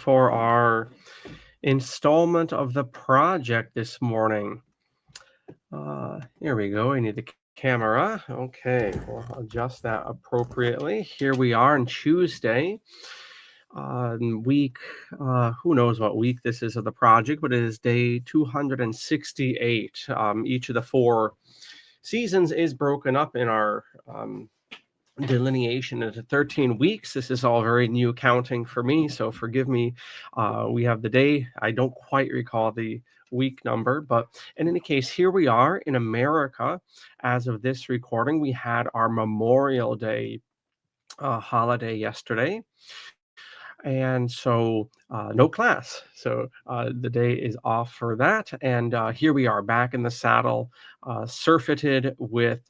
for our installment of the project this morning. Here we go. I need the camera. Okay, we'll adjust that appropriately. Here we are on Tuesday, week, who knows what week this is of the project, but it is day 268. Each of the four seasons is broken up in our delineation into 13 weeks. This is all very new counting for me, so forgive me. We have the day. I don't quite recall the week number, but in any case, here we are in America. As of this recording, we had our Memorial Day holiday yesterday. And so no class. So the day is off for that. And here we are back in the saddle, surfeited with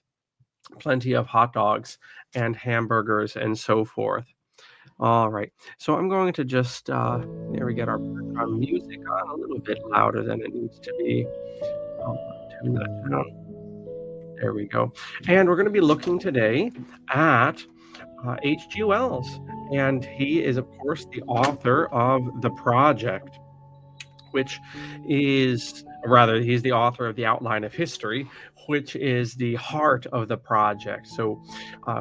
plenty of hot dogs and hamburgers and so forth. All right. So I'm going to just, there we get our music on a little bit louder than it needs to be. I'll tune that down. There we go. And we're going to be looking today at H.G. Wells. And he is, of course, the author of The Project, which is, rather, he's the author of The Outline of History, which is the heart of the project. So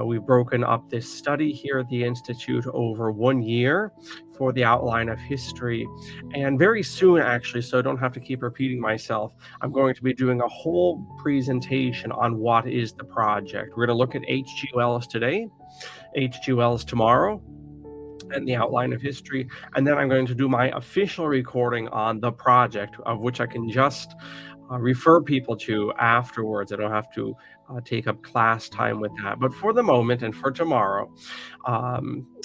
we've broken up this study here at the Institute over 1 year for The Outline of History. And very soon, actually, so I don't have to keep repeating myself, I'm going to be doing a whole presentation on what is the project. We're going to look at H.G. Wells today, H.G. Wells tomorrow, and The Outline of History, and then I'm going to do my official recording on the project, of which I can just refer people to afterwards. I don't have to take up class time with that. But for the moment and for tomorrow,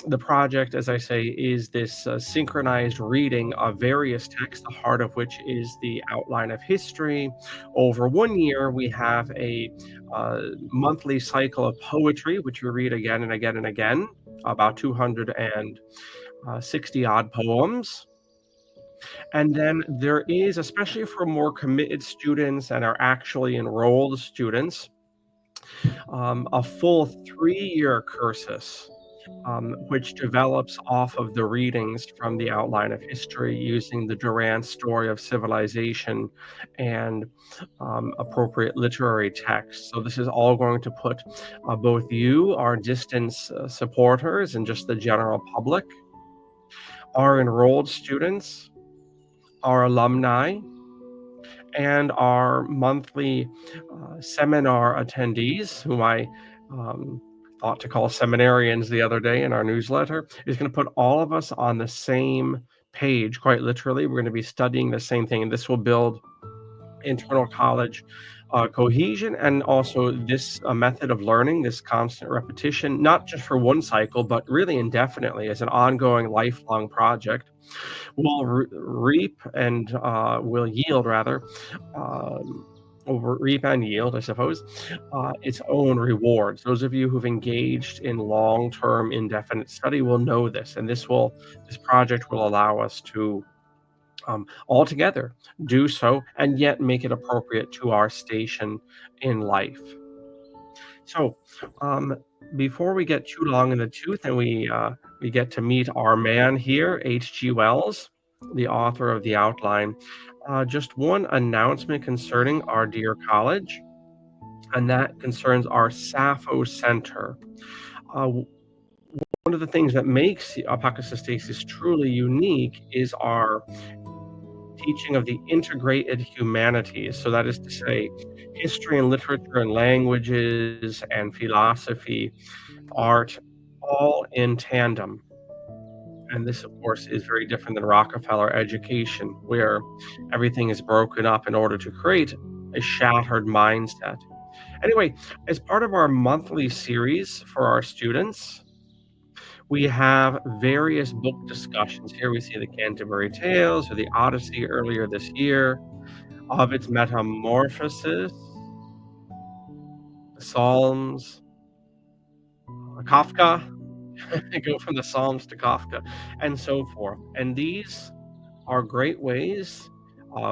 the project, as I say, is this synchronized reading of various texts, the heart of which is The Outline of History. Over 1 year, we have a monthly cycle of poetry, which we read again and again and again, about 260 odd poems. And then there is, especially for more committed students and are actually enrolled students, a full 3-year cursus, which develops off of the readings from The Outline of History using the Durant Story of Civilization and appropriate literary texts. So this is all going to put both you, our distance supporters, and just the general public, our enrolled students, our alumni, and our monthly seminar attendees, whom I thought to call seminarians the other day in our newsletter, is going to put all of us on the same page, quite literally. We're going to be studying the same thing, and this will build internal college cohesion, and also this method of learning, this constant repetition, not just for one cycle, but really indefinitely as an ongoing lifelong project, will reap and will yield, rather, reap and yield, I suppose, its own rewards. Those of you who've engaged in long-term indefinite study will know this, and this project will allow us to all together do so and yet make it appropriate to our station in life. So before we get too long in the tooth and we get to meet our man here, H.G. Wells, the author of The Outline, just one announcement concerning our dear college, and that concerns our Sappho Center. One of the things that makes Apocatastasis truly unique is our teaching of the integrated humanities. So that is to say, history and literature and languages and philosophy, art, all in tandem. And this, of course, is very different than Rockefeller education, where everything is broken up in order to create a shattered mindset. Anyway, as part of our monthly series for our students, we have various book discussions. Here we see the Canterbury Tales or the Odyssey earlier this year, Ovid's Metamorphosis, the Psalms, Kafka, go from the Psalms to Kafka, and so forth. And these are great ways,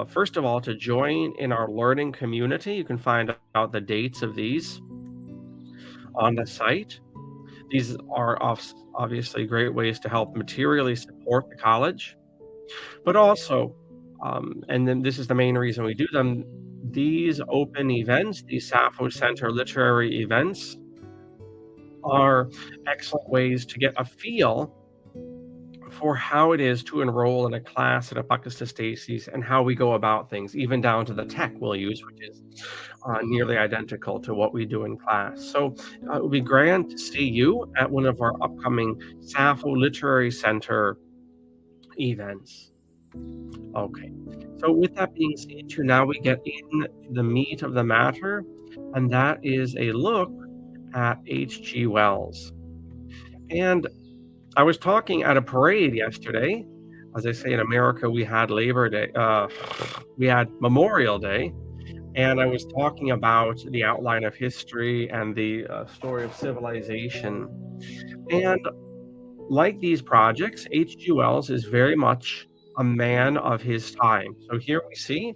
first of all, to join in our learning community. You can find out the dates of these on the site. These are obviously great ways to help materially support the college. But also, and then this is the main reason we do them, these open events, these Sappho Center literary events, are excellent ways to get a feel for how it is to enroll in a class at Apocatastasis and how we go about things, even down to the tech we'll use, which is nearly identical to what we do in class. So it would be grand to see you at one of our upcoming Sappho Literary Center events. Okay. So with that being said, here now we get into the meat of the matter, and that is a look at H.G. Wells. And I was talking at a parade yesterday. As I say, in America, we had Labor Day, we had Memorial Day, and I was talking about the outline of history and the story of civilization. And like these projects, H.G. Wells is very much a man of his time. So here we see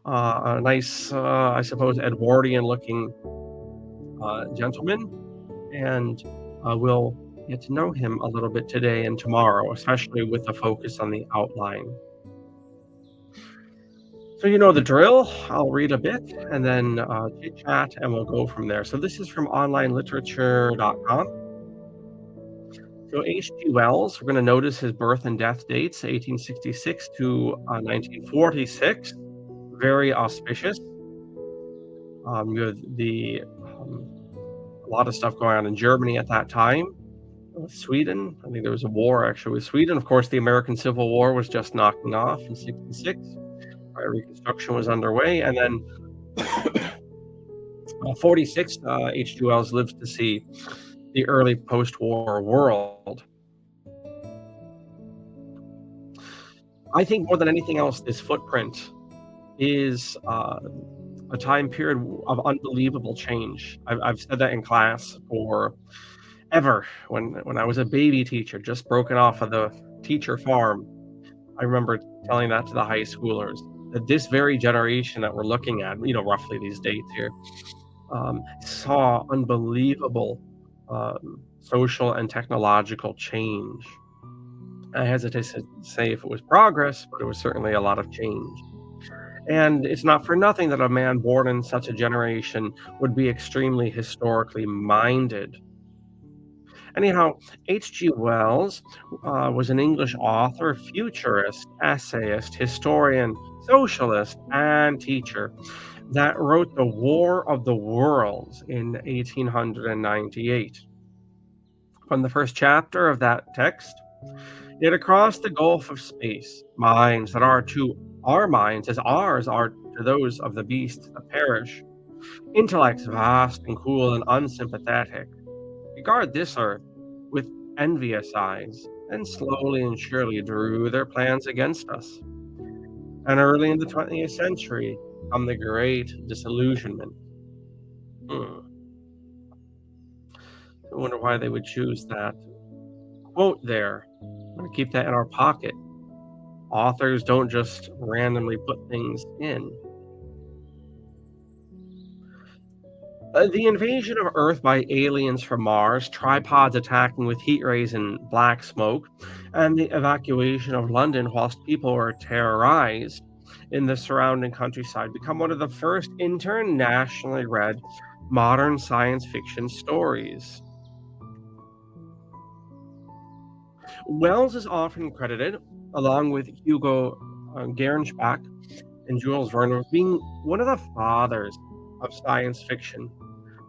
a nice, I suppose, Edwardian-looking gentleman, and we'll get to know him a little bit today and tomorrow, especially with a focus on the outline. So you know the drill. I'll read a bit and then chit chat, and we'll go from there. So this is from onlineliterature.com. So H.G. Wells, we're going to notice his birth and death dates, 1866 to 1946. Very auspicious. You have a lot of stuff going on in Germany at that time. Sweden, I think there was a war actually with Sweden. Of course, the American Civil War was just knocking off in 66. Reconstruction was underway, and then 46, H.G. Wells lives to see the early post-war world. I think more than anything else, this footprint is a time period of unbelievable change. I've said that in class forever. When I was a baby teacher, just broken off of the teacher farm, I remember telling that to the high schoolers, that this very generation that we're looking at, roughly these dates here, saw unbelievable social and technological change. I hesitate to say if it was progress, but it was certainly a lot of change. And it's not for nothing that a man born in such a generation would be extremely historically minded. Anyhow, H.G. Wells was an English author, futurist, essayist, historian, socialist, and teacher that wrote The War of the Worlds in 1898. From the first chapter of that text, yet across the gulf of space, minds that are to our minds as ours are to those of the beasts that perish, intellects vast and cool and unsympathetic, regard this earth with envious eyes, and slowly and surely drew their plans against us. And early in the 20th century come the great disillusionment. I wonder why they would choose that quote there. I'm going to keep that in our pocket. Authors don't just randomly put things in. The invasion of Earth by aliens from Mars, tripods attacking with heat rays and black smoke, and the evacuation of London whilst people were terrorized in the surrounding countryside become one of the first internationally read modern science fiction stories. Wells is often credited, along with Hugo Gernsback and Jules Verne, with being one of the fathers of science fiction.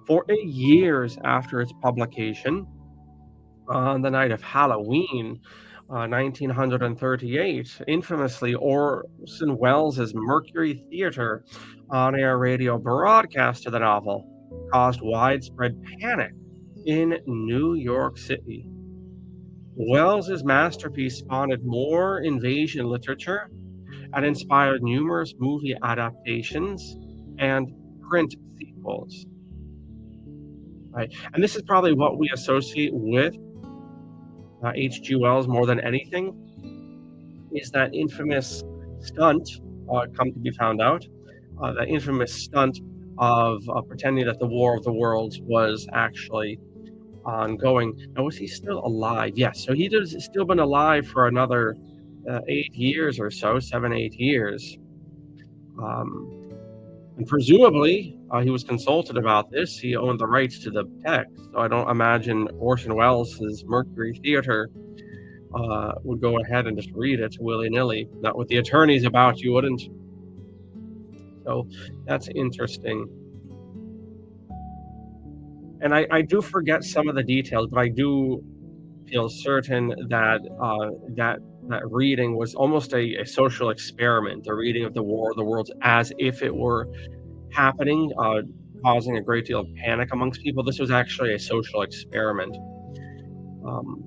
For years after its publication, on the night of Halloween, 1938, infamously Orson Welles' Mercury Theater on-air radio broadcast of the novel caused widespread panic in New York City. Wells' masterpiece spawned more invasion literature and inspired numerous movie adaptations and print sequels. Right, and this is probably what we associate with H.G. Wells more than anything, is that infamous stunt, come to be found out, the infamous stunt of pretending that the War of the Worlds was actually ongoing. Now, was he still alive? Yes, so he has still been alive for another 8 years or so, 7, 8 years. Um, and presumably, he was consulted about this. He owned the rights to the text, so I don't imagine Orson Welles' Mercury Theater would go ahead and just read it willy-nilly. Not with the attorneys about, you wouldn't. So that's interesting. And I do forget some of the details, but I do feel certain that that reading was almost a social experiment, the reading of the War of the Worlds as if it were happening, causing a great deal of panic amongst people. This was actually a social experiment, um,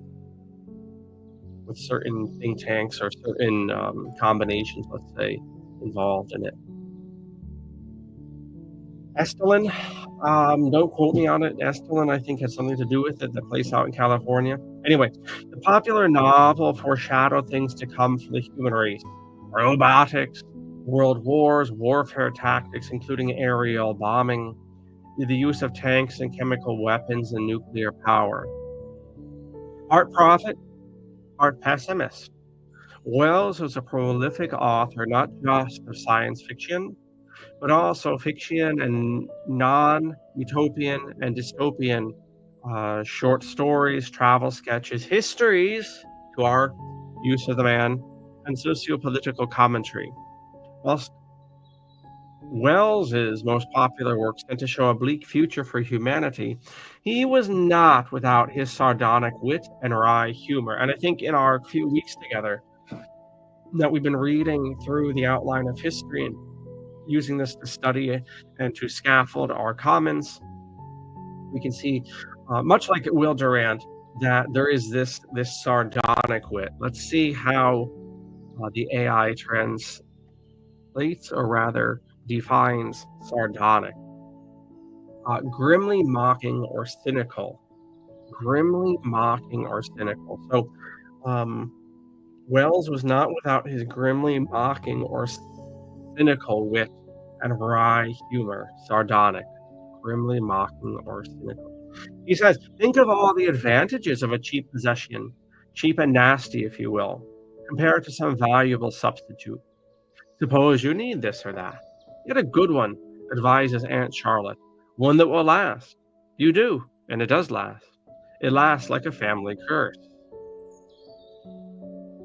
with certain think tanks or certain combinations, let's say, involved in it. Estelin, don't quote me on it. Estelin, I think, has something to do with it, the place out in California. Anyway, the popular novel foreshadowed things to come for the human race: robotics, world wars, warfare tactics, including aerial bombing, the use of tanks and chemical weapons, and nuclear power. Part prophet, part pessimist. Wells was a prolific author, not just of science fiction, but also fiction and non-utopian and dystopian short stories, travel sketches, histories to our use of the man, and socio-political commentary. Whilst Wells's most popular works tend to show a bleak future for humanity, he was not without his sardonic wit and wry humor. And I think in our few weeks together that we've been reading through the outline of history and using this to study and to scaffold our comments, we can see, much like Will Durant, that there is this sardonic wit. Let's see how the AI translates, or rather defines sardonic. Grimly mocking or cynical. Grimly mocking or cynical. So um, Wells was not without his grimly mocking or cynical wit and wry humor. Sardonic, grimly mocking or cynical. He says, think of all the advantages of a cheap possession, cheap and nasty, if you will, compared to some valuable substitute. Suppose you need this or that. Get a good one, advises Aunt Charlotte. One that will last. You do, and it does last. It lasts like a family curse.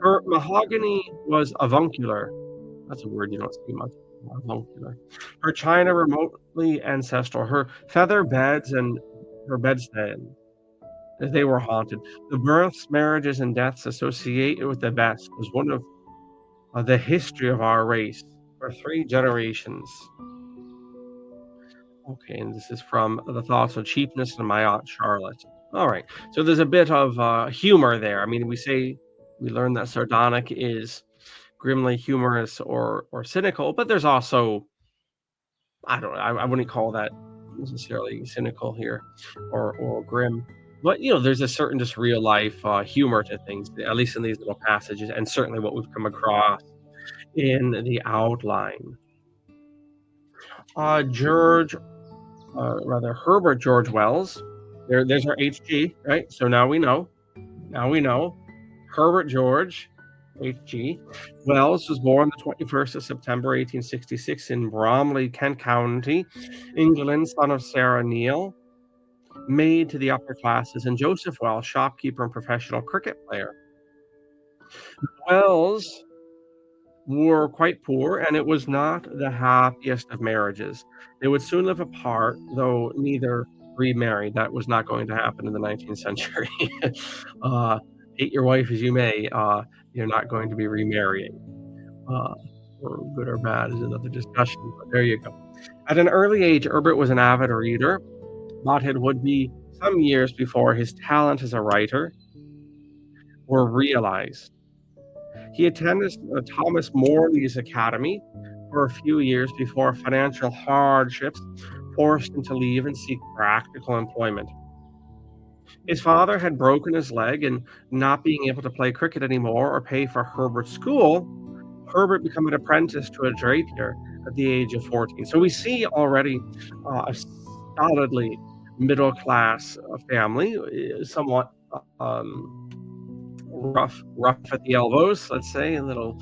Her mahogany was avuncular. That's a word you don't see much. Avuncular. Her china remotely ancestral. Her feather beds and her bedstead, they were haunted. The births, marriages, and deaths associated with the best was one of the history of our race for 3 generations. Okay, and this is from The Thoughts of Cheapness and My Aunt Charlotte. All right, so there's a bit of humor there. I mean, we learn that sardonic is grimly humorous or cynical, but there's also, I don't know, I wouldn't call that necessarily cynical here or grim. But there's a certain just real life humor to things, at least in these little passages, and certainly what we've come across in the outline. George, rather Herbert George Wells. There's our HG, right? So now we know. Herbert George H.G. Wells was born the 21st of September, 1866 in Bromley, Kent County, England, son of Sarah Neal, maid to the upper classes, and Joseph Wells, shopkeeper and professional cricket player. Wells were quite poor, and it was not the happiest of marriages. They would soon live apart, though neither remarried. That was not going to happen in the 19th century. Hate your wife as you may, you're not going to be remarrying. Or good or bad is another discussion, but there you go. At an early age, Herbert was an avid reader, but it would be some years before his talent as a writer were realized. He attended Thomas Morley's Academy for a few years before financial hardships forced him to leave and seek practical employment. His father had broken his leg, and not being able to play cricket anymore or pay for Herbert's school, Herbert became an apprentice to a drapier at the age of 14. So we see already a solidly middle-class family, somewhat rough at the elbows, let's say, a little,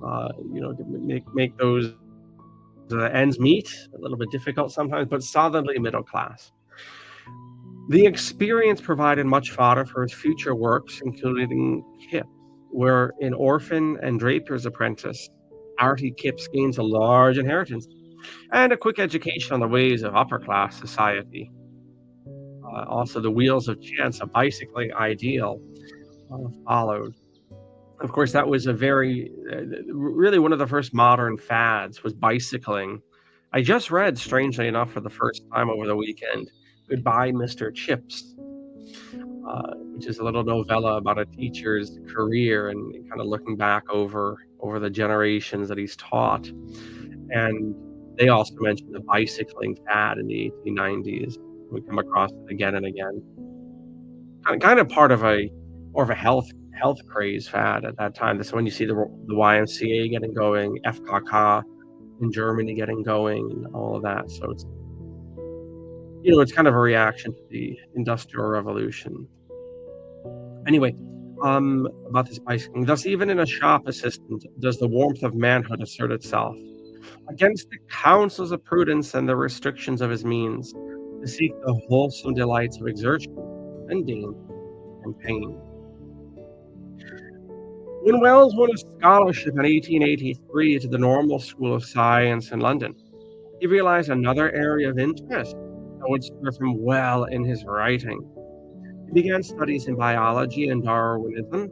to make those ends meet, a little bit difficult sometimes, but solidly middle class. The experience provided much fodder for his future works, including Kipps, where in Orphan and Draper's Apprentice, Artie Kipps gains a large inheritance and a quick education on the ways of upper class society. Also, the wheels of chance, a bicycling ideal, followed. Of course, that was a very, really one of the first modern fads was bicycling. I just read, strangely enough, for the first time over the weekend, Goodbye, Mr. Chips, which is a little novella about a teacher's career and kind of looking back over the generations that he's taught. And they also mentioned the bicycling fad in the 1890s. We come across it again and again. Kind of part of a more of a health craze fad at that time. That's when you see the YMCA getting going, FKK in Germany getting going, and all of that. So it's kind of a reaction to the Industrial Revolution. Anyway, about this bicycling. Thus, even in a shop assistant, does the warmth of manhood assert itself against the counsels of prudence and the restrictions of his means, to seek the wholesome delights of exertion and danger and pain. When Wells won a scholarship in 1883 to the Normal School of Science in London, he realized another area of interest that would serve him well in his writing. He began studies in biology and Darwinism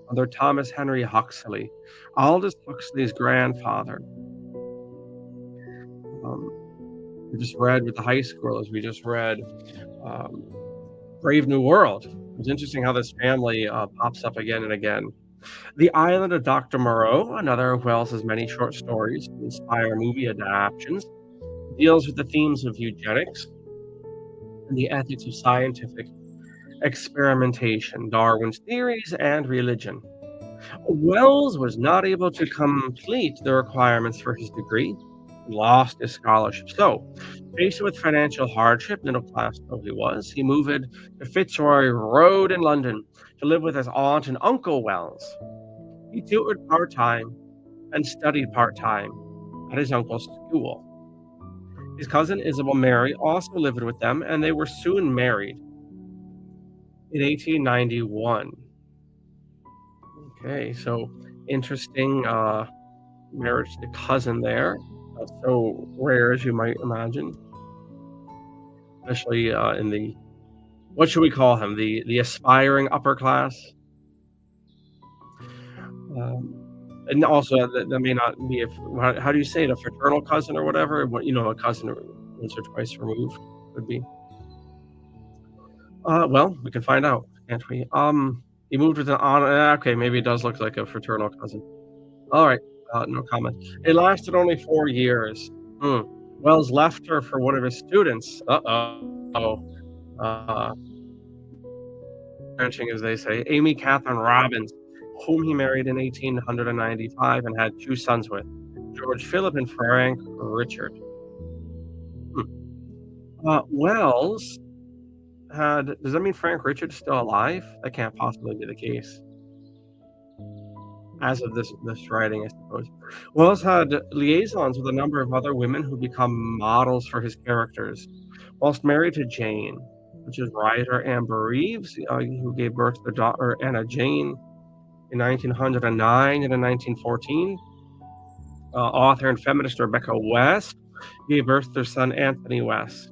under Thomas Henry Huxley, Aldous Huxley's grandfather. We just read with the high schoolers, we just read Brave New World. It's interesting how this family pops up again and again. The Island of Dr. Moreau, another of Wells's many short stories to inspire movie adaptations, deals with the themes of eugenics and the ethics of scientific experimentation, Darwin's theories, and religion. Wells was not able to complete the requirements for his degree, and lost his scholarship. So, faced with financial hardship, middle class though he was, he moved to Fitzroy Road in London to live with his aunt and uncle Wells. He tutored part-time and studied part-time at his uncle's school. His cousin Isabel Mary also lived with them, and they were soon married in 1891. Okay, so interesting marriage to cousin there. Not so rare as you might imagine, especially in the what should we call him? The aspiring upper class. And also that may not be how do you say it? A fraternal cousin or whatever? What a cousin once or twice removed would be. Well, we can find out, can't we? He moved with an aunt. Okay, maybe it does look like a fraternal cousin. All right, no comment. It lasted only 4 years. Wells left her for one of his students. Branching, as they say, Amy Catherine Robbins, whom he married in 1895 and had 2 sons with, George Philip and Frank Richard. Wells does that mean Frank Richard's still alive? That can't possibly be the case. As of this writing, I suppose. Wells had liaisons with a number of other women who become models for his characters. Whilst married to Jane, which is writer Amber Reeves, who gave birth to their daughter Anna Jane in 1909 and in 1914. Author and feminist Rebecca West gave birth to their son Anthony West.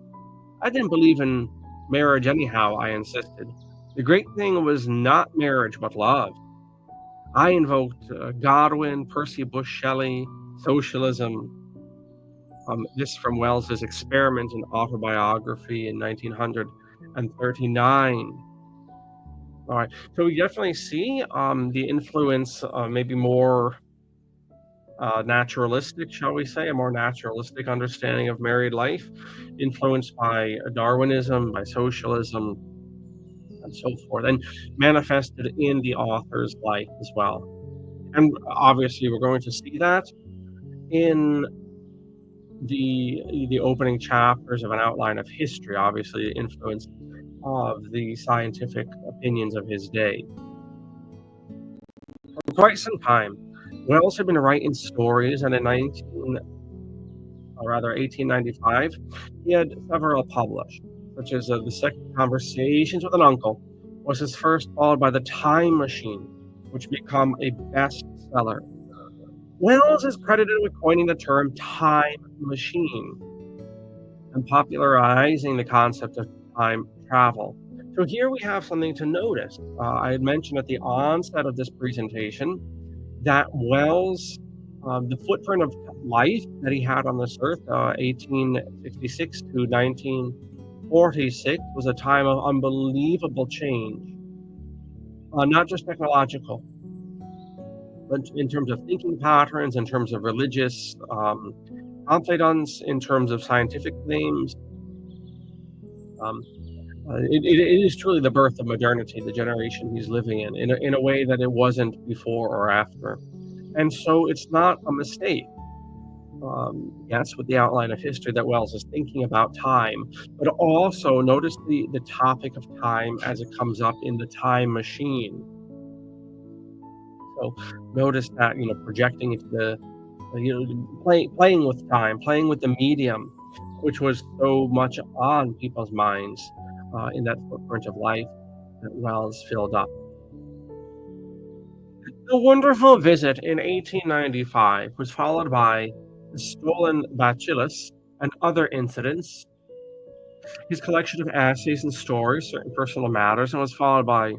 I didn't believe in marriage anyhow, I insisted. The great thing was not marriage, but love. I invoked Godwin, Percy Bush Shelley, socialism. This from Wells's Experiment in Autobiography in 1939. All right, so we definitely see the influence, maybe more naturalistic, shall we say, a more naturalistic understanding of married life, influenced by Darwinism, by socialism, and so forth, and manifested in the author's life as well. And obviously, we're going to see that in the opening chapters of An Outline of History, obviously the influence of the scientific opinions of his day. quite some time. Wells had been writing stories, and in 1895, he had several published, such as The Second Conversations with an Uncle was his first, followed by The Time Machine, which became a bestseller. Wells is credited with coining the term time machine and popularizing the concept of time travel. So here we have something to notice. I had mentioned at the onset of this presentation that Wells, the footprint of life that he had on this earth, 1866 to 1946, was a time of unbelievable change, not just technological, but in terms of thinking patterns, in terms of religious confidence, in terms of scientific claims. It is truly the birth of modernity, the generation he's living in a way that it wasn't before or after. And so it's not a mistake, yes, with the outline of history that Wells is thinking about time, but also notice the topic of time as it comes up in The Time Machine. So notice that, projecting into playing with time, playing with the medium, which was so much on people's minds in that footprint of life that Wells filled up. The wonderful visit in 1895 was followed by the stolen bacillus and other incidents, his collection of essays and stories, certain personal matters, and was followed by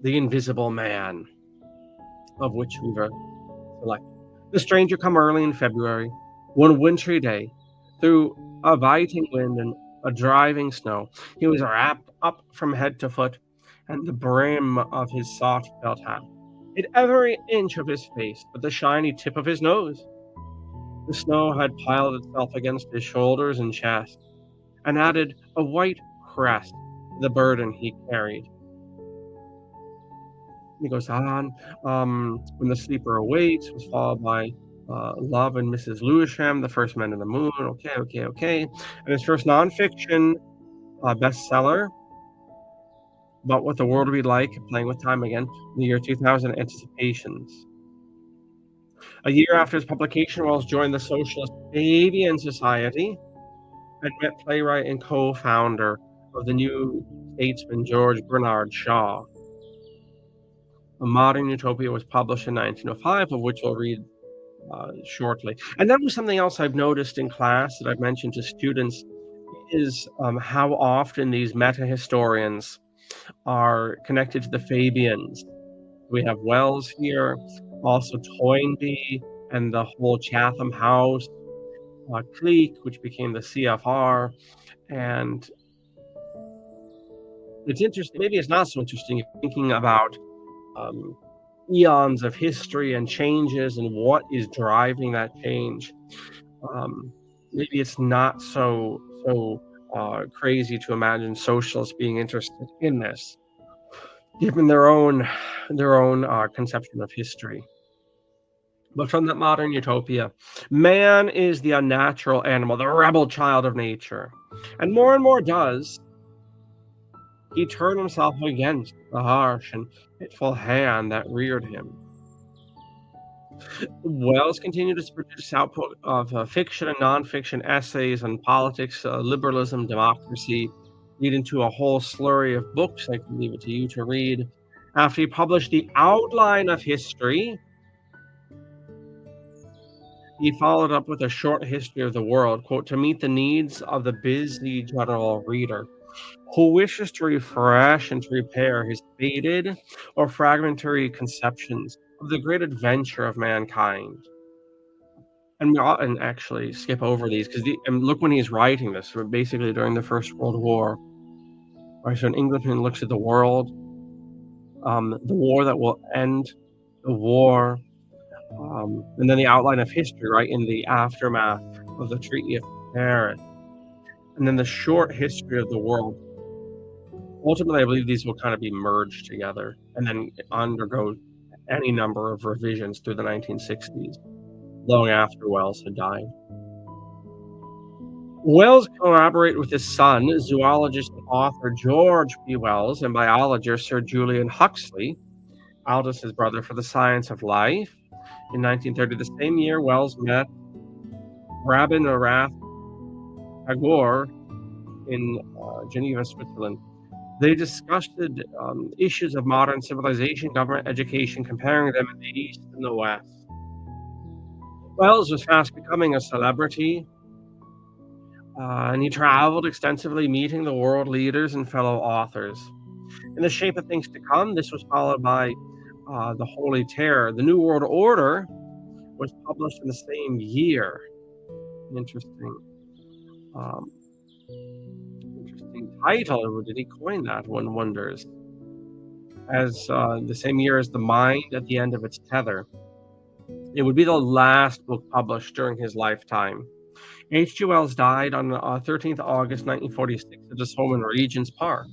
The Invisible Man, of which we've selected. The stranger come early in February, one wintry day, through a biting wind and a driving snow. He was wrapped up from head to foot, and the brim of his soft felt hat hid every inch of his face but the shiny tip of his nose. The snow had piled itself against his shoulders and chest, and added a white crest to the burden he carried. He goes on, when the sleeper awakes was followed by Love and Mrs. Lewisham, The First Men in the Moon. Okay. And his first nonfiction bestseller, About What the World Would Be Like, Playing with Time Again, in the year 2000, Anticipations. A year after his publication, Wells joined the Socialist Fabian Society and met playwright and co-founder of the New Statesman George Bernard Shaw. A Modern Utopia was published in 1905, of which we'll read shortly. And that was something else I've noticed in class that I've mentioned to students is how often these meta-historians are connected to the Fabians. We have Wells here, also Toynbee and the whole Chatham House clique, which became the CFR. And it's interesting, maybe it's not so interesting thinking about eons of history and changes and what is driving that change. Maybe it's not so crazy to imagine socialists being interested in this, given their own conception of history. But from that Modern Utopia, man is the unnatural animal, the rebel child of nature, and more does he turn himself against the harsh and pitiful hand that reared him. Wells continued to produce output of fiction and nonfiction essays on politics, liberalism, democracy, leading to a whole slurry of books. I can leave it to you to read. After he published The Outline of History, he followed up with A Short History of the World, quote, to meet the needs of the busy general reader who wishes to refresh and to repair his faded or fragmentary conceptions of the great adventure of mankind. And we ought and actually skip over these because look when he's writing this, so basically during the First World War. Right, so an Englishman looks at the world, the war that will end the war, and then the outline of history, right, in the aftermath of the Treaty of Paris, and then the short history of the world. Ultimately, I believe these will kind of be merged together and then undergo any number of revisions through the 1960s, long after Wells had died. Wells collaborated with his son, zoologist and author George P. Wells, and biologist Sir Julian Huxley, Aldous' brother, for the science of life. In 1930, the same year, Wells met Rabindranath Tagore in Geneva, Switzerland. They discussed issues of modern civilization, government, education, comparing them in the East and the West. Wells was fast becoming a celebrity, and he traveled extensively, meeting the world leaders and fellow authors. In The Shape of Things to Come, this was followed by The Holy Terror. The New World Order was published in the same year. Interesting. Um, Interesting title. Did he coin that? One wonders. As the same year as The Mind at the End of Its Tether. It would be the last book published during his lifetime. H.G. Wells died on 13th August 1946 at his home in Regent's Park.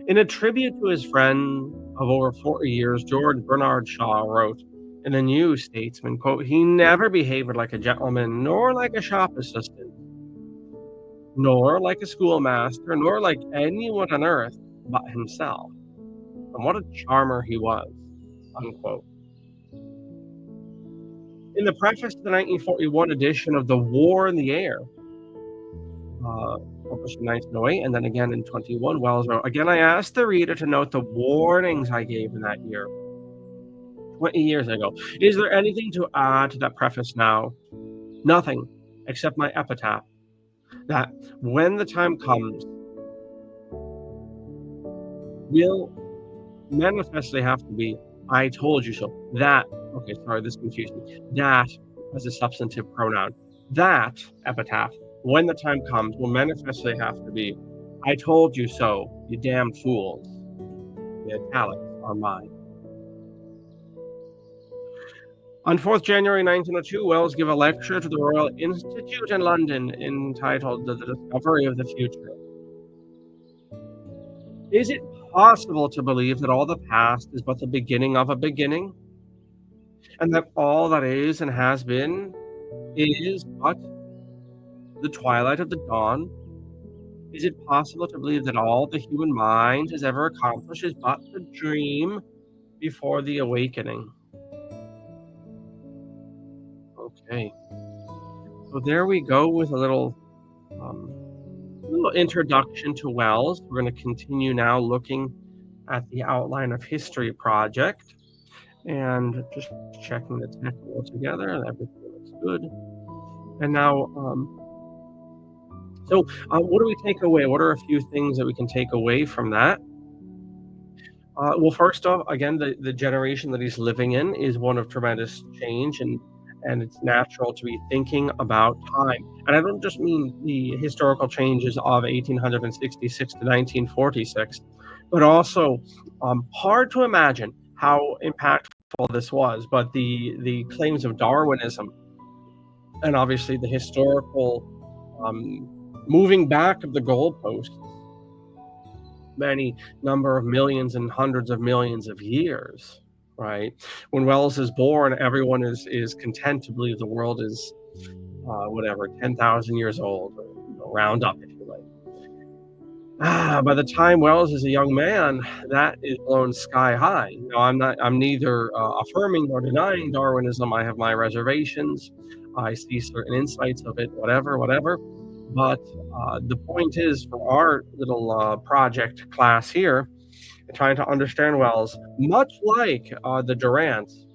In a tribute to his friend of over 40 years, George Bernard Shaw wrote in the New Statesman, quote, "He never behaved like a gentleman, nor like a shop assistant, nor like a schoolmaster, nor like anyone on earth but himself. And what a charmer he was," unquote. In the preface to the 1941 edition of The War in the Air, published in 1908 and then again in 21, Wells wrote, "Again, I ask the reader to note the warnings I gave in that year, 20 years ago. Is there anything to add to that preface now? Nothing, except my epitaph, that when the time comes, will manifestly have to be, I told you so. That," okay, sorry, this confused me. That as a substantive pronoun. That epitaph, when the time comes, will manifestly have to be, I told you so, you damn fools. The italics are mine. On 4th January 1902, Wells gave a lecture to the Royal Institute in London entitled The Discovery of the Future. Is it possible to believe that all the past is but the beginning of a beginning? And that all that is and has been is but the twilight of the dawn? Is it possible to believe that all the human mind has ever accomplished is but the dream before the awakening? Okay, so there we go with a little introduction to Wells. We're going to continue now looking at the Outline of History project and just checking the tech all together, and everything looks good. And now, what do we take away? What are a few things that we can take away from that? Well, first off, again, the generation that he's living in is one of tremendous change, and it's natural to be thinking about time. And I don't just mean the historical changes of 1866 to 1946, but also hard to imagine how impactful this was. But the claims of Darwinism, and obviously the historical moving back of the goalposts many number of millions and hundreds of millions of years, right? When Wells is born, everyone is content to believe the world is whatever 10,000 years old, or, round up if you like. By the time Wells is a young man, that is blown sky high. I'm neither affirming nor denying Darwinism. I have my reservations. I see certain insights of it, whatever. But the point is, for our little project class here, trying to understand Wells, much like the Durants,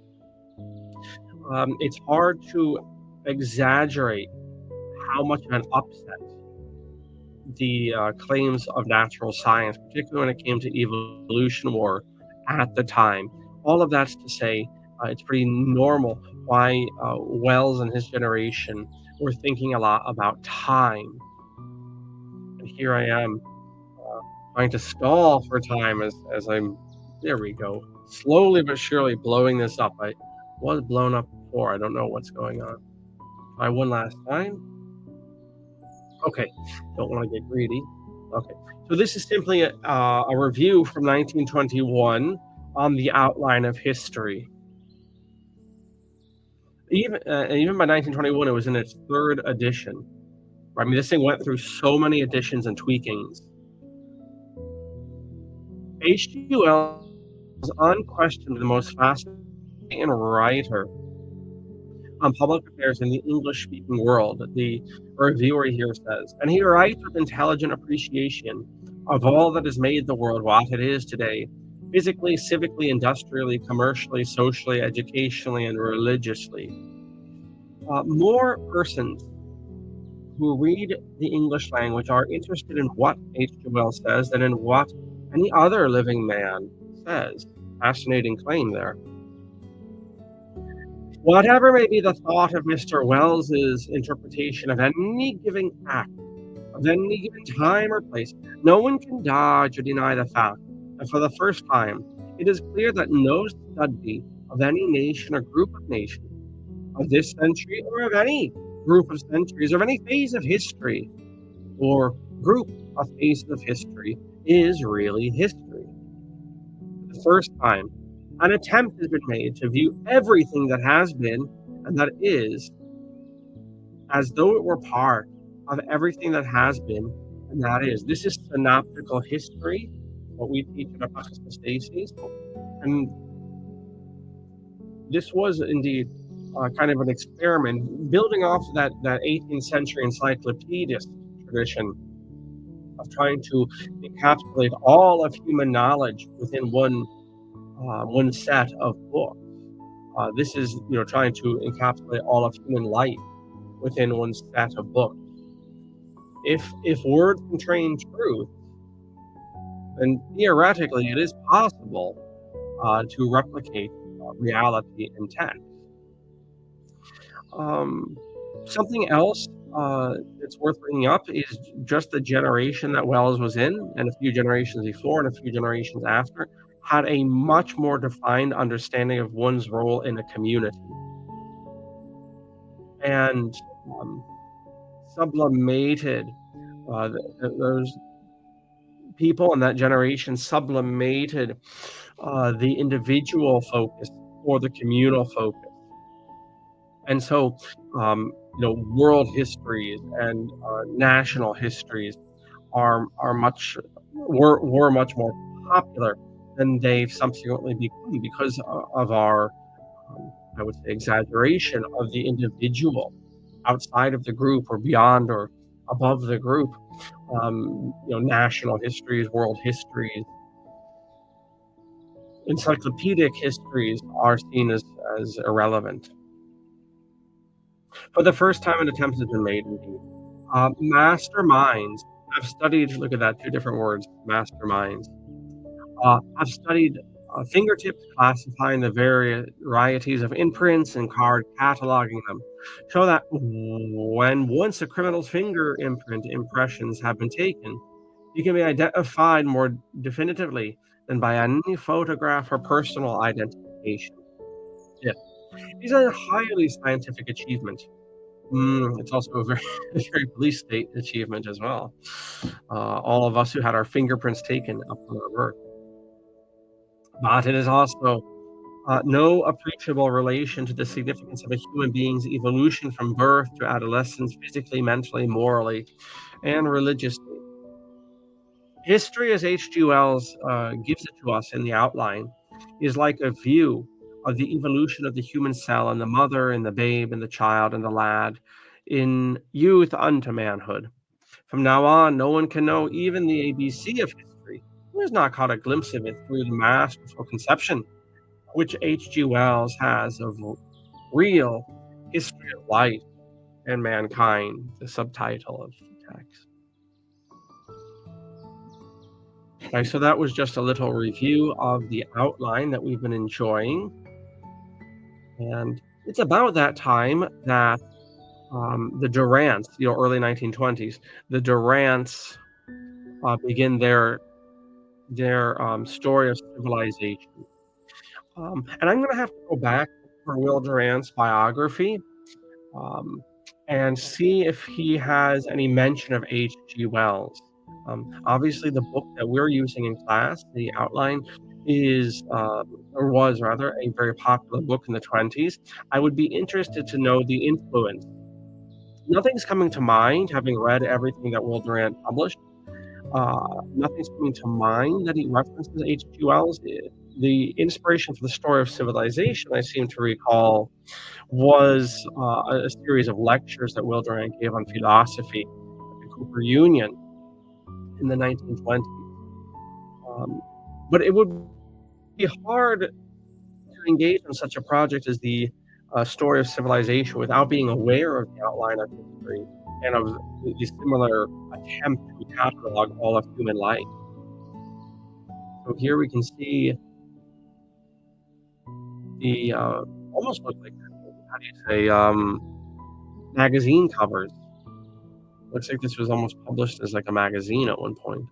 it's hard to exaggerate how much of an upset the claims of natural science, particularly when it came to evolution, were at the time. All of that's to say, it's pretty normal why Wells and his generation were thinking a lot about time. And here I am trying to stall for time as I'm, there we go, slowly but surely blowing this up. I was blown up before. I don't know what's going on. Try one last time. Okay, don't want to get greedy. Okay, so this is simply a review from 1921 on the Outline of History. Even by 1921, it was in its 3rd edition. I mean, this thing went through so many additions and tweakings. H.G. Wells was unquestioned the most fascinating writer on public affairs in the English-speaking world, the reviewer here says, and he writes with intelligent appreciation of all that has made the world what it is today, physically, civically, industrially, commercially, socially, educationally, and religiously. More persons who read the English language are interested in what H.G. Wells says than in what any other living man says. Fascinating claim there. Whatever may be the thought of Mr. Wells's interpretation of any given act, of any given time or place, no one can dodge or deny the fact that for the first time, it is clear that no study of any nation or group of nations of this century or of any group of centuries or of any phase of history or group of phases of history is really history. For the first time, an attempt has been made to view everything that has been and that is as though it were part of everything that has been and that is. This is synoptical history, what we teach at Apocatastasis, and this was indeed kind of an experiment, building off that 18th century encyclopedist tradition of trying to encapsulate all of human knowledge within one set of books. This is, trying to encapsulate all of human life within one set of books. If words contain truth, then theoretically it is possible to replicate reality in text. Something else that's worth bringing up is just the generation that Wells was in, and a few generations before and a few generations after, had a much more defined understanding of one's role in a community. And sublimated those people in that generation sublimated the individual focus or the communal focus. And so, world histories and national histories are much were much more popular than they've subsequently become because of our, I would say, exaggeration of the individual outside of the group or beyond or above the group. National histories, world histories, encyclopedic histories are seen as irrelevant. For the first time, an attempt has been made, indeed. Masterminds have studied, look at that, two different words, masterminds, have studied fingertips classifying the varieties of imprints and card cataloging them, show that when once a criminal's finger imprint impressions have been taken, he can be identified more definitively than by any photograph or personal identification. Yeah. These are a highly scientific achievement. It's also a very, a very police state achievement as well. All of us who had our fingerprints taken upon our birth. But it is also no appreciable relation to the significance of a human being's evolution from birth to adolescence, physically, mentally, morally, and religiously. History, as H.G. Wells gives it to us in the outline, is like a view of the evolution of the human cell and the mother and the babe and the child and the lad in youth unto manhood. From now on, no one can know even the ABC of history who has not caught a glimpse of it through the masterful conception which H.G. Wells has of real history of life and mankind, the subtitle of the text. Okay, so that was just a little review of the outline that we've been enjoying. And it's about that time that the Durants, early 1920s, the Durants begin their story of civilization. And I'm going to have to go back for Will Durant's biography and see if he has any mention of H.G. Wells. Obviously, the book that we're using in class, the outline, is or was rather a very popular book in the 20s. I would be interested to know the influence. Nothing's coming to mind, having read everything that Will Durant published. Nothing's coming to mind that he references H.G. Wells. the inspiration for the story of civilization, I seem to recall, was a series of lectures that Will Durant gave on philosophy at the Cooper Union in the 1920s. Um, but it would be hard to engage in such a project as the story of civilization without being aware of the outline of history and of the similar attempt to catalog all of human life. So here we can see the almost look like, how do you say, magazine covers. Looks like this was almost published as like a magazine at one point.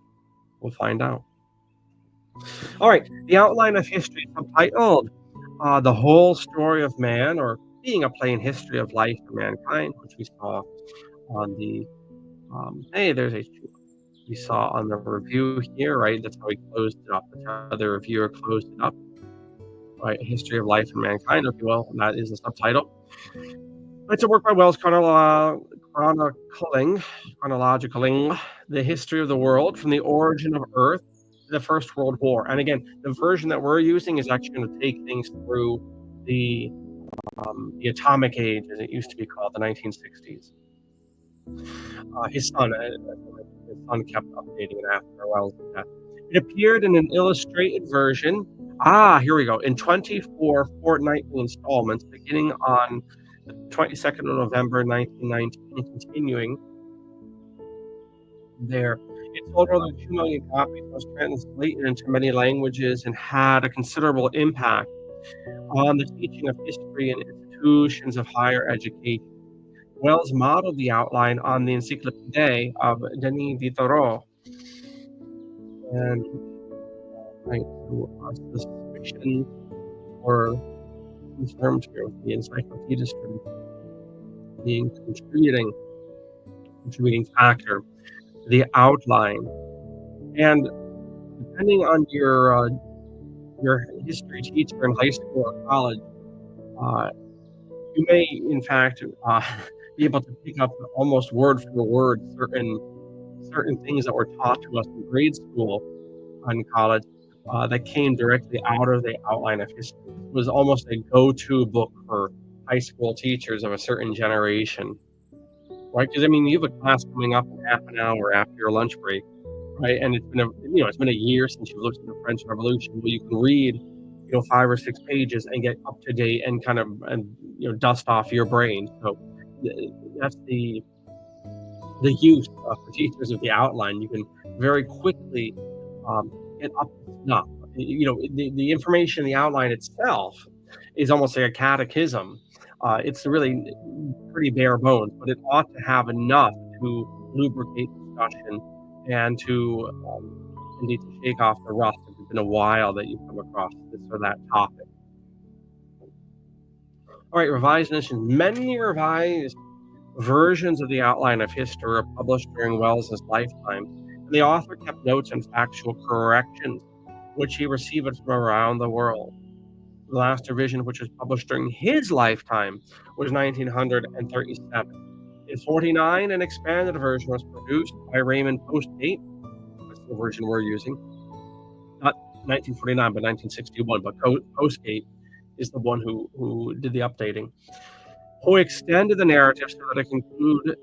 We'll find out. All right, the outline of history, subtitled "The Whole Story of Man," or "Being a Plain History of Life for Mankind," which we saw on the hey, there's H.G. We saw on the review here, right? That's how he closed it up. That's how the reviewer closed it up. Right, "History of Life for Mankind," if you will. And that is the subtitle. It's a work by Wells chronologically the history of the world from the origin of Earth to the First World War. And again, the version that we're using is actually going to take things through the atomic age, as it used to be called, the 1960s. His son kept updating it after Wells' death. It appeared in an illustrated version. Here we go. In 24 fortnightly installments, beginning on the 22nd of November 1919, continuing there. It sold more than 2 million copies, was translated into many languages, and had a considerable impact on the teaching of history in institutions of higher education. Wells modeled the outline on the Encyclopédie of Denis Diderot, and right, so suspicions were confirmed here with the encyclopedist being contributing factor, the outline. And depending on your history teacher in high school or college, you may in fact be able to pick up almost word for word certain things that were taught to us in grade school and college that came directly out of the outline of history. It was almost a go-to book for high school teachers of a certain generation, right? Because I mean, you have a class coming up in half an hour after your lunch break, right? And it's been a year since you've looked at the French Revolution. Well, you can read 5 or 6 pages and get up to date and kind of dust off your brain. So that's the use for teachers of the outline. You can very quickly get up to snuff. The information in the outline itself is almost like a catechism. It's really pretty bare bones, but it ought to have enough to lubricate discussion and to indeed to shake off the rust if it's been a while that you've come across this or that topic. All right, revised editions. Many revised versions of the outline of history were published during Wells's lifetime, and the author kept notes and factual corrections, which he received from around the world. The last revision, which was published during his lifetime, was 1937. In 1949, an expanded version was produced by Raymond Postgate. That's the version we're using. Not 1949, but 1961. But Postgate is the one who did the updating, who extended the narrative so that it concluded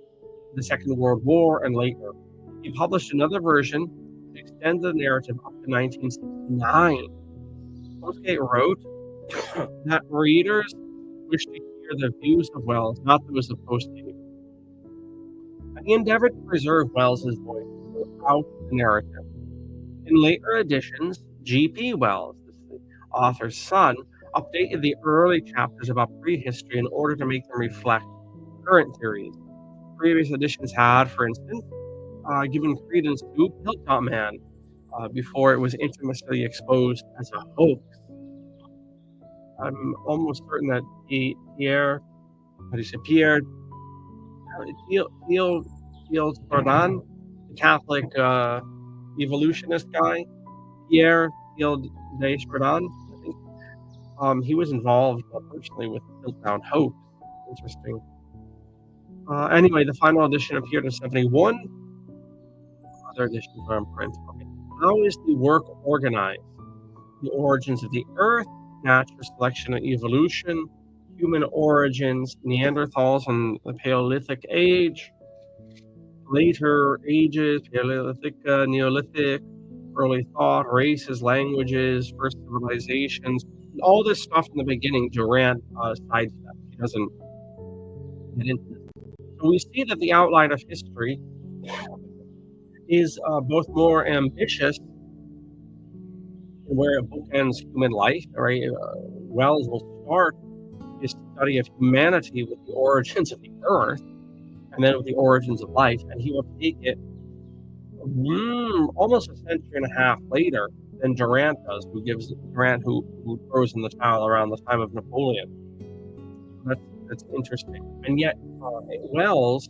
the Second World War and later. He published another version to extend the narrative up to 1969. Postgate wrote that readers wish to hear the views of Wells, not those of Postgate. And he endeavored to preserve Wells's voice throughout the narrative. In later editions, G.P. Wells, the author's son, updated the early chapters about prehistory in order to make them reflect current theories. Previous editions had, for instance, given credence to Piltdown Man before it was infamously exposed as a hoax. I'm almost certain that Pierre Jordan, the Catholic evolutionist guy, Pierre Field de Jordan, I think, he was involved personally with Piltdown hoax. Interesting. Anyway, the final edition appeared in 1971. Other editions are in print. Okay. How is the work organized? The Origins of the Earth, Natural Selection and Evolution, Human Origins, Neanderthals and the Paleolithic Age, Later Ages, Paleolithic, Neolithic, Early Thought, Races, Languages, First Civilizations. All this stuff in the beginning, Durant sidesteps. He doesn't get into this. So we see that the outline of history is both more ambitious in where it bookends human life, right? Wells will start his study of humanity with the origins of the earth and then with the origins of life, and he will take it almost a century and a half later than Durant does, who throws in the towel around the time of Napoleon. That's interesting. And yet, Wells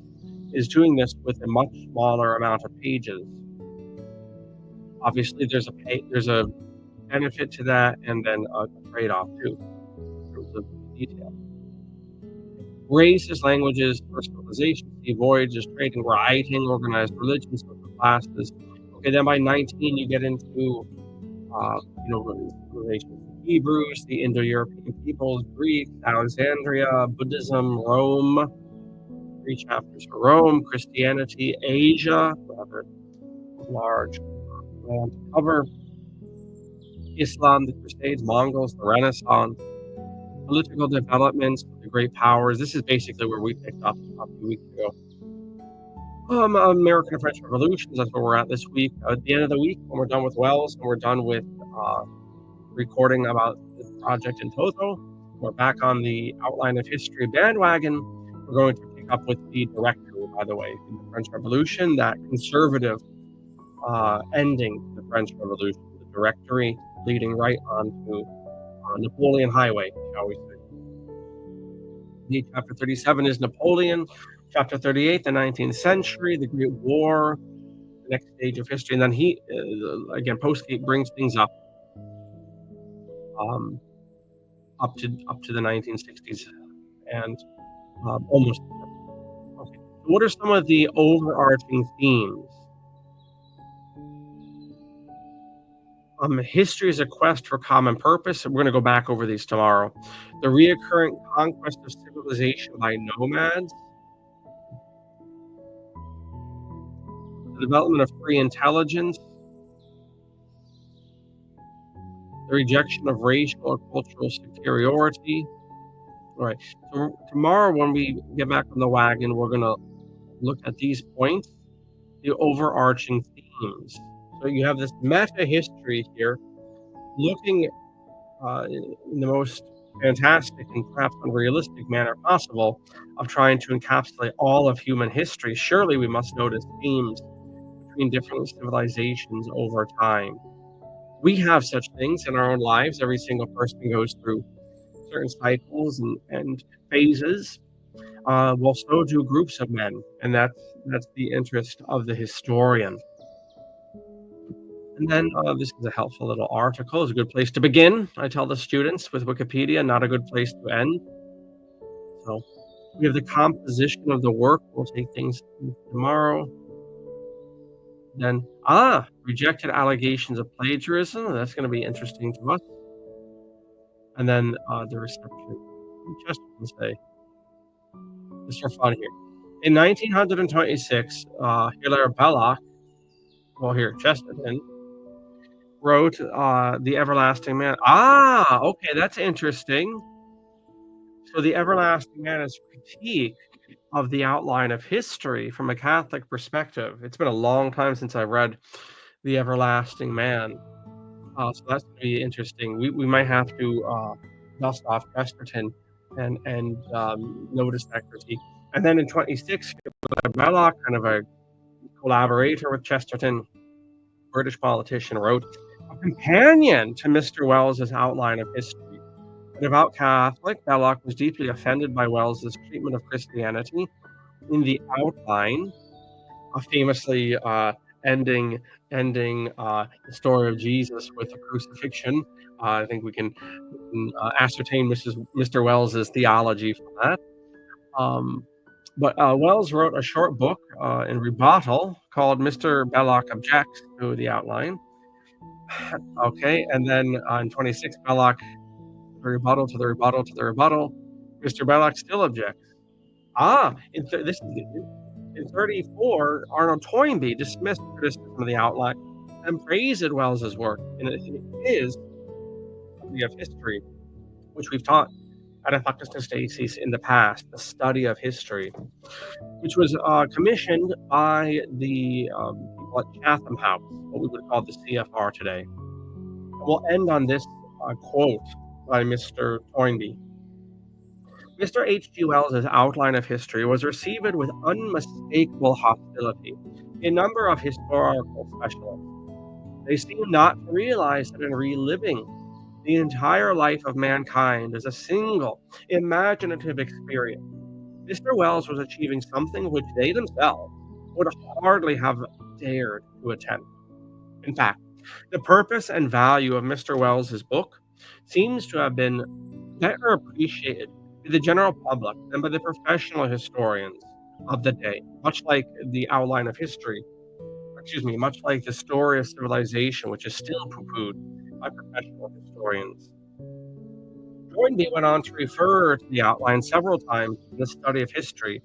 is doing this with a much smaller amount of pages. Obviously, there's a benefit to that, and then a trade-off too, in terms of detail. Races, languages, personalization, sea voyages, trading, writing, organized religions, social classes. Okay, then by 19, you get into relations to Hebrews, the Indo-European peoples, Greeks, Alexandria, Buddhism, Rome. 3 chapters for Rome, Christianity, Asia, rather large land to cover. Islam, the Crusades, Mongols, the Renaissance, political developments, the great powers. This is basically where we picked up a few weeks ago. American and French revolutions. That's where we're at this week. At the end of the week, when we're done with Wells and we're done with recording about the project in toto, we're back on the outline of history bandwagon. We're going to pick up with the directory, by the way, in the French Revolution, that conservative ending to the French Revolution, the directory leading right onto Napoleon Highway, shall we say. Chapter 37 is Napoleon. Chapter 38, the 19th century, the Great War, the next stage of history. And then he, again, Postgate brings things up to the 1960s and almost. Okay. So what are some of the overarching themes? History is a quest for common purpose. We're going to go back over these tomorrow. The reoccurring conquest of civilization by nomads. The development of free intelligence. The rejection of racial or cultural superiority. All right. So tomorrow, when we get back on the wagon, we're going to look at these points, the overarching themes. So you have this meta history here, looking in the most fantastic and perhaps unrealistic manner possible of trying to encapsulate all of human history. Surely we must notice themes between different civilizations over time. We have such things in our own lives. Every single person goes through certain cycles and phases. Well, so do groups of men, and that's the interest of the historian. And then this is a helpful little article. It's a good place to begin. I tell the students with Wikipedia, not a good place to end. So we have the composition of the work. We'll take things tomorrow. Then, rejected allegations of plagiarism. That's going to be interesting to us. And then the reception. Just to say, just for fun here. In 1926, Hilaire Belloc, Chesterton, wrote The Everlasting Man. Okay, that's interesting. So The Everlasting Man is a critique of the outline of history from a Catholic perspective. It's been a long time since I've read The Everlasting Man. So that's going to be interesting. We might have to dust off Chesterton and notice that critique. And then in 26, Belloc, kind of a collaborator with Chesterton, British politician, wrote a companion to Mr. Wells's outline of history. A devout Catholic, Belloc was deeply offended by Wells's treatment of Christianity in the outline, famously ending the story of Jesus with a crucifixion. I think we can ascertain Mr. Wells's theology from that. But Wells wrote a short book in rebuttal called Mr. Belloc Objects to the Outline. Okay, and then on 26, Belloc, the rebuttal to the rebuttal to the rebuttal. Mr. Belloc still objects. This is in 34, Arnold Toynbee dismissed criticism of the outline and praised Wells's work in his study of history, which we've taught at Apocatastasis in the past, the study of history, which was commissioned by the people at Chatham House, what we would call the CFR today. And we'll end on this quote by Mr. Toynbee. Mr. H.G. Wells's outline of history was received with unmistakable hostility. A number of historical specialists, they seem not to realize that in reliving the entire life of mankind as a single imaginative experience, Mr. Wells was achieving something which they themselves would hardly have dared to attempt. In fact, the purpose and value of Mr. Wells's book seems to have been better appreciated by the general public than by the professional historians of the day, much like the outline of history, much like the story of civilization, which is still poo-pooed by professional historians. Toynbee went on to refer to the outline several times in the study of history,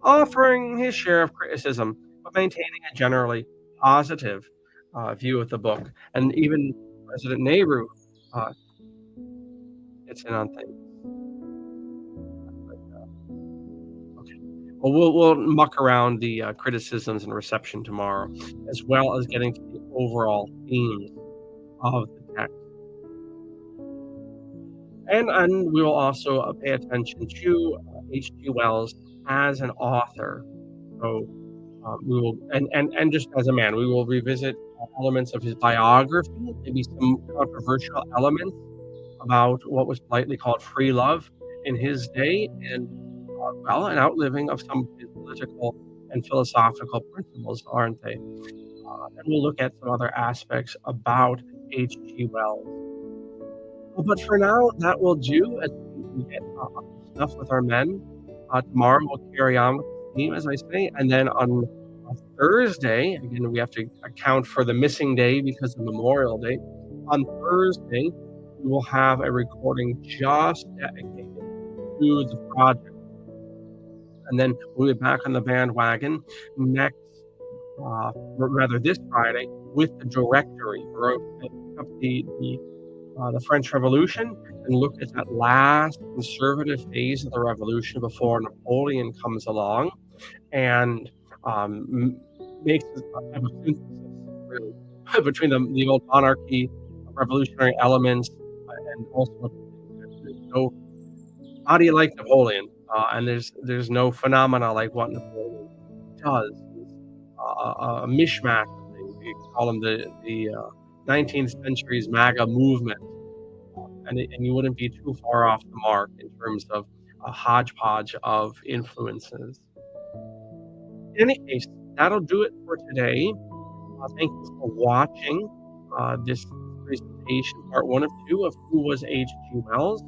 offering his share of criticism, but maintaining a generally positive view of the book. And even President Nehru uh, gets in on things like that. Okay. Well, we'll muck around the criticisms and reception tomorrow, as well as getting to the overall themes of the text. And we will also pay attention to H.G. Wells as an author. So we will, and just as a man, we will revisit elements of his biography, maybe some controversial elements about what was politely called free love in his day, and an outliving of some of his political and philosophical principles, aren't they? And we'll look at some other aspects about H.G. Wells. Well, but for now, that will do as we get up to stuff with our men. Tomorrow we'll carry on with the theme, as I say, and then on Thursday, again, we have to account for the missing day because of Memorial Day. On Thursday, we will have a recording just dedicated to the project. And then we'll be back on the bandwagon next, rather this Friday, with the directory. We're going to pick up the French Revolution and look at that last conservative phase of the revolution before Napoleon comes along and makes a type of synthesis, really, between the old monarchy, revolutionary elements, and also there's no how do you like Napoleon? And there's no phenomena like what Napoleon does. A mishmash of things. We call them the 19th century's MAGA movement, and you wouldn't be too far off the mark in terms of a hodgepodge of influences. In any case, that'll do it for today. Thank you for watching this presentation, part 1 of 2 of Who Was H.G. Wells.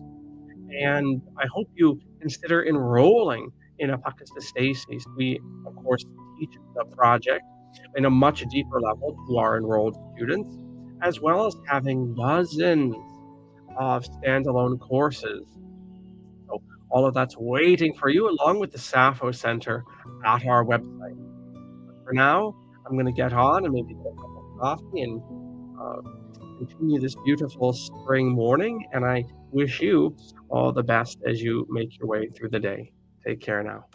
And I hope you consider enrolling in Apocatastasis. We, of course, teach the project in a much deeper level to our enrolled students, as well as having dozens of standalone courses. So all of that's waiting for you, along with the Sappho Center at our website. But for now, I'm going to get on and maybe get a cup of coffee and continue this beautiful spring morning. And I wish you all the best as you make your way through the day. Take care now.